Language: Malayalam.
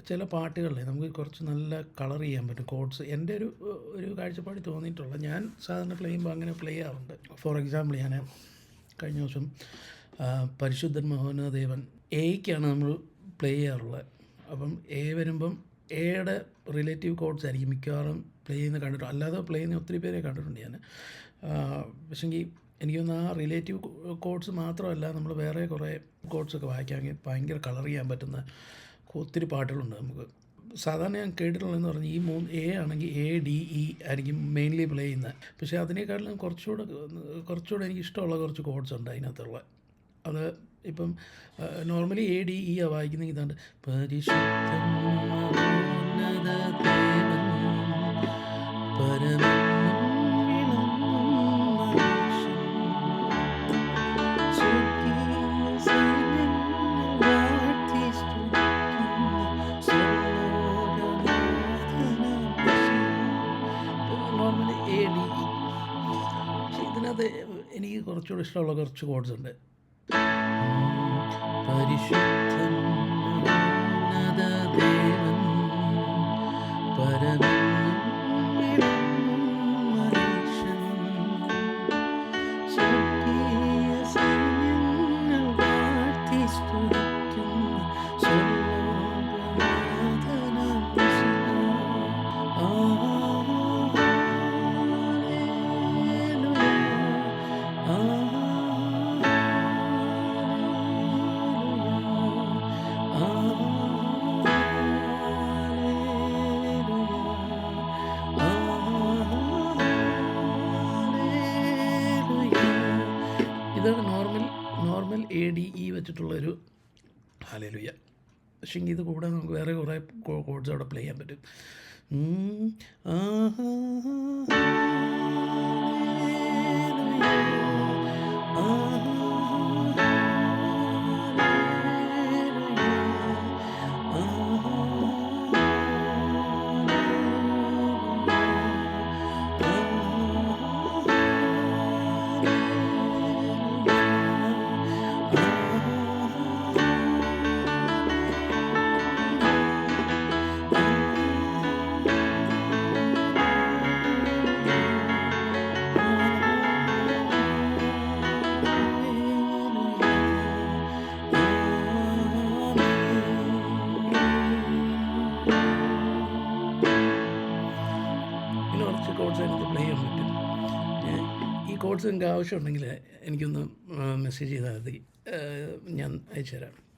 ചില പാട്ടുകളിൽ നമുക്ക് കുറച്ച് നല്ല കളർ ചെയ്യാൻ പറ്റും കോഡ്സ്. എൻ്റെ ഒരു കാഴ്ചപ്പാട് തോന്നിയിട്ടുള്ള ഞാൻ സാധാരണ പ്ലേ ചെയ്യുമ്പോൾ അങ്ങനെ പ്ലേ ചെയ്യാറുണ്ട്. ഫോർ എക്സാമ്പിൾ ഞാൻ കഴിഞ്ഞ ദിവസം പരിശുദ്ധൻ മോഹനദേവൻ എയ്ക്കാണ് നമ്മൾ പ്ലേ ചെയ്യാറുള്ളത്. അപ്പം എ വരുമ്പം എയുടെ റിലേറ്റീവ് കോഡ്സ് ആയിരിക്കും മിക്കവാറും പ്ലേ ചെയ്യുന്ന കണ്ടിട്ടുണ്ട്. അല്ലാതെ പ്ലേ ചെയ്യുന്ന ഒത്തിരി പേരെ കണ്ടിട്ടുണ്ട് ഞാൻ. പക്ഷെങ്കിൽ എനിക്കൊന്ന് ആ റിലേറ്റീവ് കോഡ്സ് മാത്രമല്ല, നമ്മൾ വേറെ കുറേ കോഡ്സൊക്കെ വായിക്കാമെങ്കിൽ ഭയങ്കര കളർ ചെയ്യാൻ പറ്റുന്ന ഒത്തിരി പാട്ടുകളുണ്ട് നമുക്ക്. സാധാരണ ഞാൻ കേട്ടിട്ടുള്ളതെന്ന് പറഞ്ഞാൽ ഈ എ ആണെങ്കിൽ എ ഡി ഇ ആയിരിക്കും മെയിൻലി പ്ലേ ചെയ്യുന്നത്. പക്ഷേ അതിനേക്കാളും കുറച്ചുകൂടെ എനിക്ക് ഇഷ്ടമുള്ള കുറച്ച് കോഡ്സ് ഉണ്ട് അതിനകത്തുള്ള. അത് ഇപ്പം നോർമലി എ ഡി ഇ വായിക്കുന്നെങ്കിൽ ഇതാണ്ട് പരിശുദ്ധൻ മഹോന്നത ദേവൻ പരമൻ നോർമലി എ ഡി ഇ. പക്ഷേ ഇതിനകത്ത് എനിക്ക് കുറച്ചുകൂടി ഇഷ്ടമുള്ള കുറച്ച് കോഡ്സ് ഉണ്ട്. പരിശുദ്ധൻ മഹോന്നത ദേവൻ പരമൻ മനുഷ്യൻ സ്വർഗീയ സൈന്യങ്ങൾ വാഴ്ത്തി സ്തുതിക്കുന്നു സർവ്വനാഥനാം യേശുവേ. ഇതാണ് നോർമൽ എ ഡി ഇ വെച്ചിട്ടുള്ളൊരു ഹല്ലേലൂയ. പക്ഷേ ഇത് കൂടാതെ നമുക്ക് വേറെ കുറേ കോഡ്സ് അവിടെ പ്ലേ ചെയ്യാൻ പറ്റും. കുറച്ച് കോഡ്സ് എനിക്ക് പ്ലേ ചെയ്യാൻ പറ്റും. ഈ കോഡ്സ് നിങ്ങൾക്ക് ആവശ്യമുണ്ടെങ്കിൽ എനിക്കൊന്ന് മെസ്സേജ് ചെയ്താൽ മതി, ഞാൻ അയച്ചു തരാം.